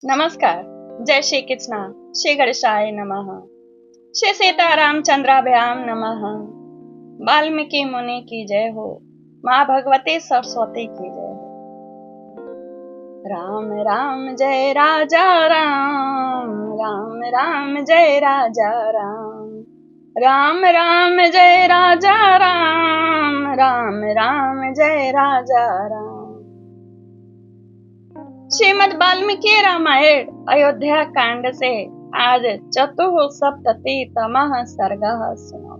नमस्कार। जय श्री कृष्णा। श्री गणेशाय नमः। श्री सीतारामचंद्राभ्याम नमः। वाल्मीकि मुनि की जय हो। माँ भगवती सरस्वती की जय हो। राम राम जय राजा राम, राम राम जय राजा राम, राम राम जय राजा राम, राम राम जय राजा राम। श्रीमद् वाल्मीकि रामायण अयोध्या कांड से आज चतुःसप्ततितमः सर्गः सुनो।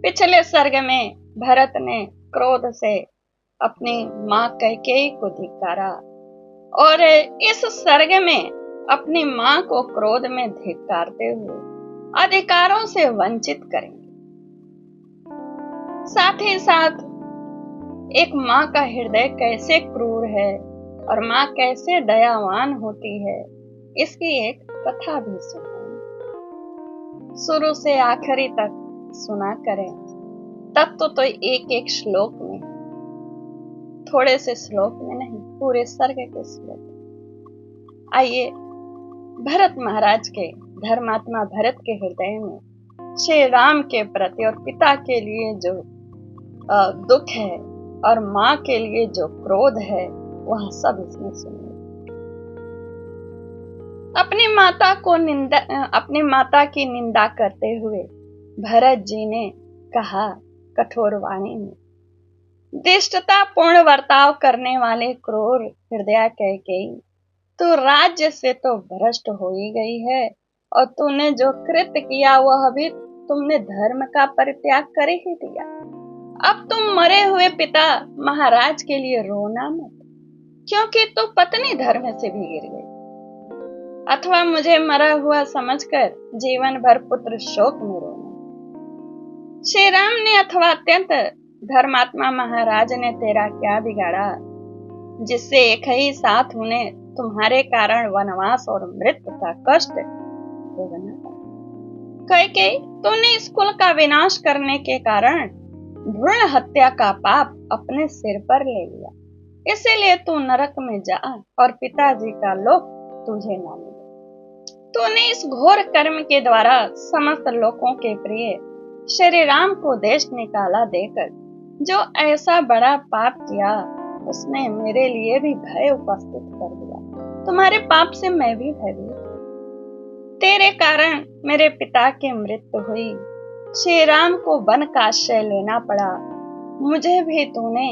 पिछले सर्ग में भरत ने क्रोध से अपनी माँ कैकेयी को धिक्कारा और इस सर्ग में अपनी माँ को क्रोध में धिक्कारते हुए अधिकारों से वंचित करेंगे। साथ ही साथ एक माँ का हृदय कैसे क्रूर है और माँ कैसे दयावान होती है, इसकी एक कथा भी सुनाएं। शुरू से आखिरी तक सुना करें। तत्व तो एक एक श्लोक में, थोड़े से श्लोक में नहीं, पूरे सर्ग के श्लोक। आइए भरत महाराज के, धर्मात्मा भरत के हृदय में श्री राम के प्रति और पिता के लिए जो दुख है और माँ के लिए जो क्रोध है, वह सब इसमें सुनिए। अपनी माता की निंदा करते हुए भरत जी ने कहा कठोर वाणी में, दुष्टता पूर्ण बर्ताव करने वाले क्रूर हृदय कैकेयी, तू राज्य से तो भ्रष्ट हो ही गई है और तूने जो कृत्य किया वह भी तुमने धर्म का परित्याग कर ही दिया। अब तुम मरे हुए पिता महाराज के लिए रोना मत, क्योंकि तू पत्नी धर्म से भी गिर गई, अथवा मुझे मरा हुआ समझकर जीवन भर पुत्र शोक में रोना। श्री राम ने अथवा अत्यंत धर्मात्मा महाराज ने तेरा क्या बिगाड़ा, जिससे एक ही साथ उन्हें तुम्हारे कारण वनवास और मृत्यु का कष्ट भोगना पड़ा। कैकेयी, तूने इस कुल का विनाश करने के कारण भ्रूण हत्या का पाप अपने सिर पर ले लिया, इसीलिए तू नरक में जा और पिताजी का लोक तुझे न मिले। तूने इस घोर कर्म के द्वारा समस्त लोगों के प्रिय श्री राम को देश निकाला देकर जो ऐसा बड़ा पाप किया, उसने मेरे लिए भी भय उपस्थित कर दिया। तुम्हारे पाप से मैं भी भयभीत। तेरे कारण मेरे पिता की मृत्यु हुई, श्री राम को वन का आश्रय लेना पड़ा। मुझे भी तूने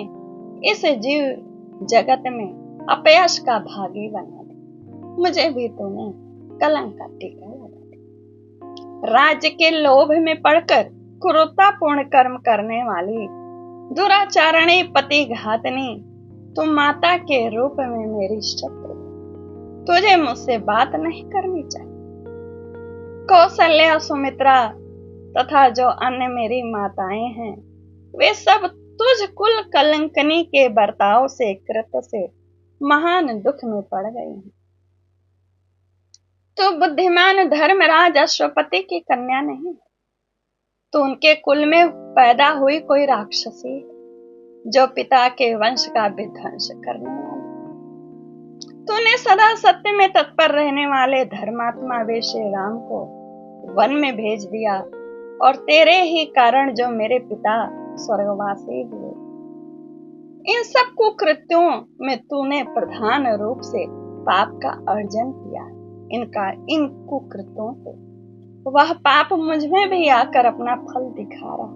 इस जीव जगत में अपयश का भागी बना दिया, मुझे भी तूने कलंक का टीका लगा दिया। राज्य के लोभ में पड़कर क्रूरतापूर्ण कर्म करने वाली दुराचारणी पति घातनी, तुम माता के रूप में मेरी शत्रु, तुझे मुझसे बात नहीं करनी चाहिए। कौशल्या, सुमित्रा तथा जो अन्य मेरी माताएं हैं, वे सब तुझ कुल कलंकनी के बर्ताव से, कृत्य से महान दुख में पड़ गई हैं। तो बुद्धिमान धर्मराज अश्वपति की कन्या नहीं, तो उनके कुल में पैदा हुई कोई राक्षसी जो पिता के वंश का विध्वंस करने वाली। तूने सदा सत्य में तत्पर रहने वाले धर्मात्मा वे श्री राम को वन में भेज दिया और तेरे ही कारण जो मेरे पिता स्वर्गवासी हुए। इन सब कुकृत्यों में तूने प्रधान रूप से पाप का अर्जन किया। इन कुकृत्यों से वह पाप मुझ में भी आकर अपना फल दिखा रहा,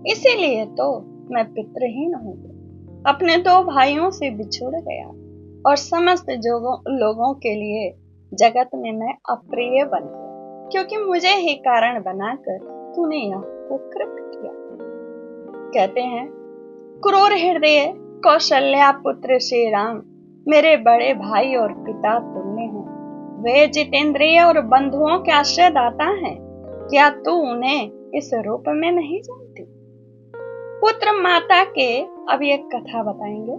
इसीलिए तो मैं पितृहीन हो गया, अपने दो भाइयों से बिछुड़ गया और समस्त लोगों के लिए जगत में मैं अप्रिय बन गया, क्योंकि मुझे ही कारण बनाकर तूने यह कुकृत्य किया। कहते हैं, क्रूर हृदय कौशल्या पुत्र श्री राम मेरे बड़े भाई और पिता तुल्य हैं। वे जितेंद्रिय और बंधुओं के आश्रयदाता हैं। क्या तू उन्हें इस रूप में नहीं जानती? पुत्र माता के, अब एक कथा बताएंगे,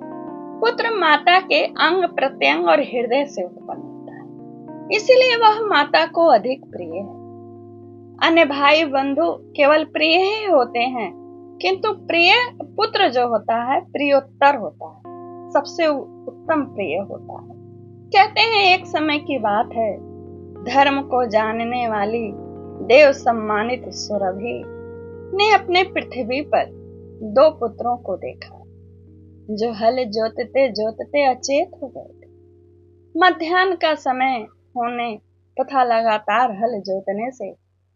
पुत्र माता के अंग प्रत्यंग और हृदय से उत्पन्न होता है, इसीलिए वह माता को अधिक प्रिय है। अन्य भाई बंधु केवल प्रिय ही होते हैं, किंतु प्रिय पुत्र जो होता है प्रियोत्तर होता है, सबसे उत्तम प्रिय होता है। कहते हैं एक समय की बात है, धर्म को जानने वाली देव सम्मानित सुरभि ने अपने पृथ्वी पर दो पुत्रों को देखा जो हल जोतते जोतते अचेत हो गए थे। मध्याह्न का समय होने तथा लगातार हल जोतने से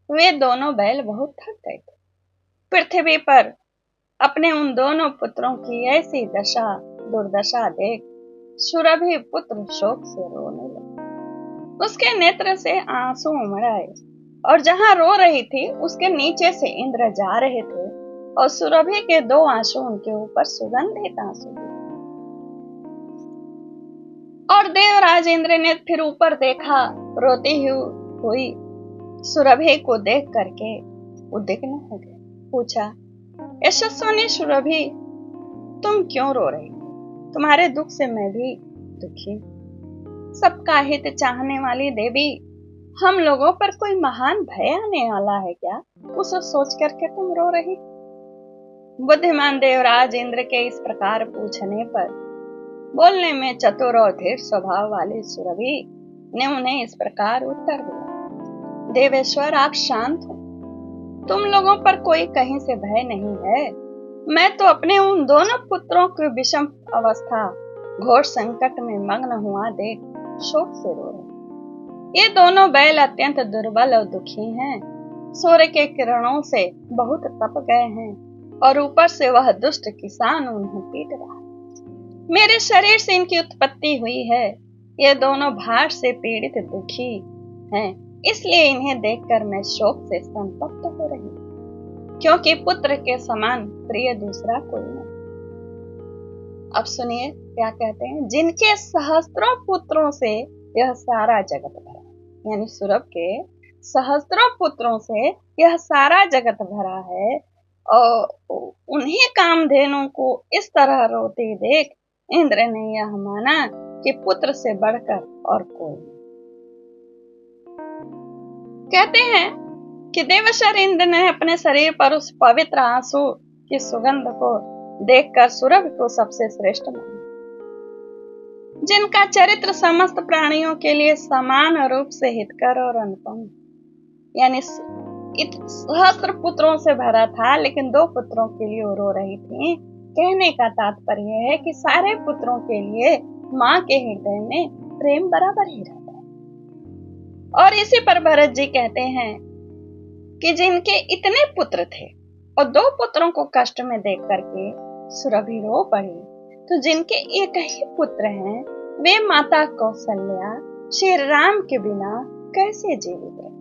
वे दोनों बैल बहुत थक गए थे। पृथ्वी पर अपने उन दोनों पुत्रों की ऐसी दुर्दशा देख सुरभि पुत्र शोक से रोने लगे। उसके नेत्र से आंसू उमड़ आए और जहां रो रही थी उसके नीचे से इंद्र जा रहे थे और सुरभि के दो आंसू उनके ऊपर सुगंधित आंसू गिरे। और देवराज इंद्र ने फिर ऊपर देखा, रोती हुई सुरभि को देख करके उद्विग्न हो गए। पूछा, यशस्विनी सुरभि, तुम क्यों रो रही? तुम्हारे दुख से मैं भी दुखी। सबका हित चाहने वाली देवी, हम लोगों पर कोई महान भय आने वाला है क्या? उसे सोच करके तुम रो रही? बुद्धिमान देवराज इंद्र के इस प्रकार पूछने पर बोलने में चतुर और धीर स्वभाव वाली सुरभि ने उन्हें इस प्रकार उत्तर दिया, देवेश्वर आप शांत हो, तुम लोगों पर कोई कहीं से भय नहीं है। मैं तो अपने उन दोनों पुत्रों की विषम अवस्था घोर संकट में मग्न हुआ देख शोक से रो रहे। ये दोनों बैल अत्यंत दुर्बल और दुखी हैं। सूर्य के किरणों से बहुत तप गए हैं और ऊपर से वह दुष्ट किसान उन्हें पीट रहा है। मेरे शरीर से इनकी उत्पत्ति हुई है। ये दोनों भार से पीड़ित दुखी हैं, इसलिए इन्हें देखकर मैं शोक से संतप्त हो रही हूँ, क्योंकि पुत्र के समान प्रिय दूसरा कोई नहीं। अब सुनिए क्या कहते हैं, जिनके सहस्त्रों पुत्रों से यह सारा जगत भरा, यानी सुरभ के सहस्त्रों पुत्रों से यह सारा जगत भरा है, और उन्हीं कामधेनु को इस तरह रोते देख इंद्र ने यह माना कि पुत्र से बढ़कर और कोई नहीं। कहते हैं कि देवशर इंद्र ने अपने शरीर पर उस पवित्र आंसू की सुगंध को देखकर सुरभि को सबसे श्रेष्ठ माना, जिनका चरित्र समस्त प्राणियों के लिए समान रूप से हितकर और अनुपम, यानी सहस्त्र पुत्रों से भरा था लेकिन दो पुत्रों के लिए रो रही थी। कहने का तात्पर्य है कि सारे पुत्रों के लिए माँ के हृदय में प्रेम बराबर ही रहता है। और इसी पर भरत जी कहते हैं कि जिनके इतने पुत्र थे और दो पुत्रों को कष्ट में देख करके सुरभि रो पड़ी, तो जिनके एक ही पुत्र हैं वे माता कौशल्या श्री राम के बिना कैसे जीवित रहे?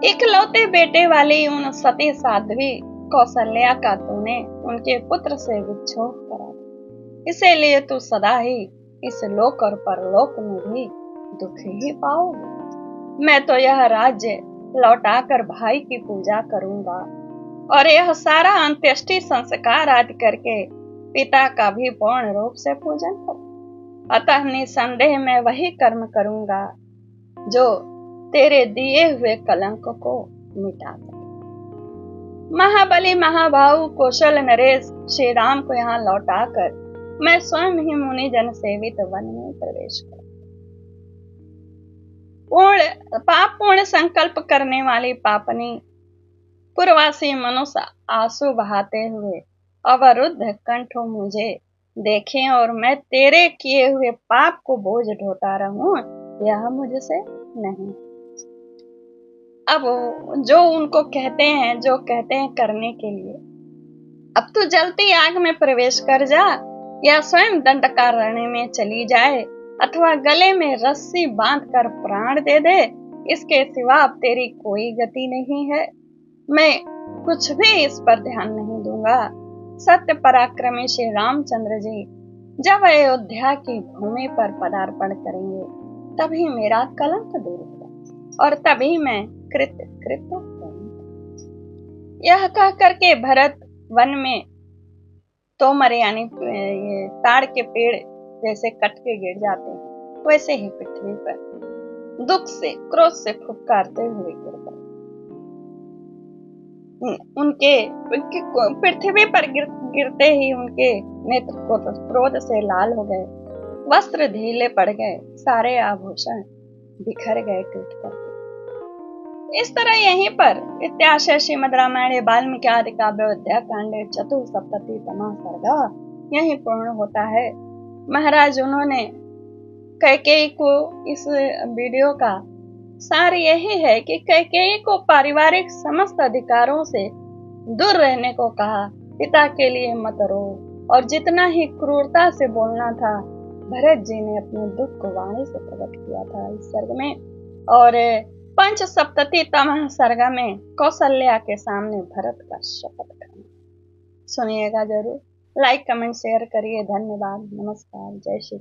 इकलौते बेटे वाली उन सती साध्वी कौशल्या का तूने उनके पुत्र से विच्छोह करा, इसीलिए तू सदा ही इस लोक और परलोक में भी दुख ही पाओगे। मैं तो यह राज्य लौटाकर भाई की पूजा करूंगा और यह सारा अंत्येष्टि संस्कार आदि करके पिता का भी पूर्ण रूप से पूजन करूं। अतः निसंदेह मैं वही कर्म करूंगा जो तेरे दिए हुए कलंक को मिटा सके। महाबली महाभाव कौशल नरेश श्री राम को यहाँ लौटाकर मैं स्वयं ही मुनि जन सेवित वन में प्रवेश करूं। पूर्ण संकल्प करने वाली पापनी पूर्वासी मनुष्य आंसू बहाते हुए अवरुद्ध कंठों मुझे देखें और मैं तेरे किए हुए पाप को बोझ ढोता रहूं, यह मुझसे नहीं। अब जो उनको कहते हैं, जो कहते हैं करने के लिए, अब तू जलती आग में प्रवेश कर जा या स्वयं दंडकारण्य में चली जाए अथवा गले में रस्सी बांधकर प्राण दे दे, इसके सिवा अब तेरी कोई गति नहीं है। मैं कुछ भी इस पर ध्यान नहीं दूंगा। सत्य पराक्रमी श्री रामचंद्र जी जब अयोध्या की भूमि पर पदार्पण करेंगे तभी मेरा कलंक दूर होगा और तभी मैं कृत्य करूंगा। यह कह करके भरत वन में तोमर यानी ये ताड़ के पेड़ जैसे कट के गिर जाते हैं, वैसे ही पृथ्वी पर दुख से क्रोध से फुफकारते हुए गिर पड़े। उनके पृथ्वी पर गिरते ही उनके नेत्र क्रोध से लाल हो गए वस्त्र ढीले पड़ गए, सारे आभूषण बिखर गए टूट कर। इस तरह यहीं पर इत्याशय श्रीमद् रामायण वाल्मीकि आदि काव्य अध्याय कांडे चतुसप्ततितमः सर्ग यहीं पूर्ण होता है। महाराज उन्होंने कैकेयी को इस वीडियो का सार यही है कि कैकेयी को पारिवारिक समस्त अधिकारों से दूर रहने को कहा, पिता के लिए मत रो, और जितना ही क्रूरता से बोलना था भरत जी ने अपने दुख को वाणी से प्रकट किया था इस सर्ग में। और पंच सप्ततितम सर्ग में कौशल्या के सामने भरत का शपथ करना। सुनिएगा जरूर, लाइक कमेंट शेयर करिए। धन्यवाद, नमस्कार, जय श्री कृष्ण।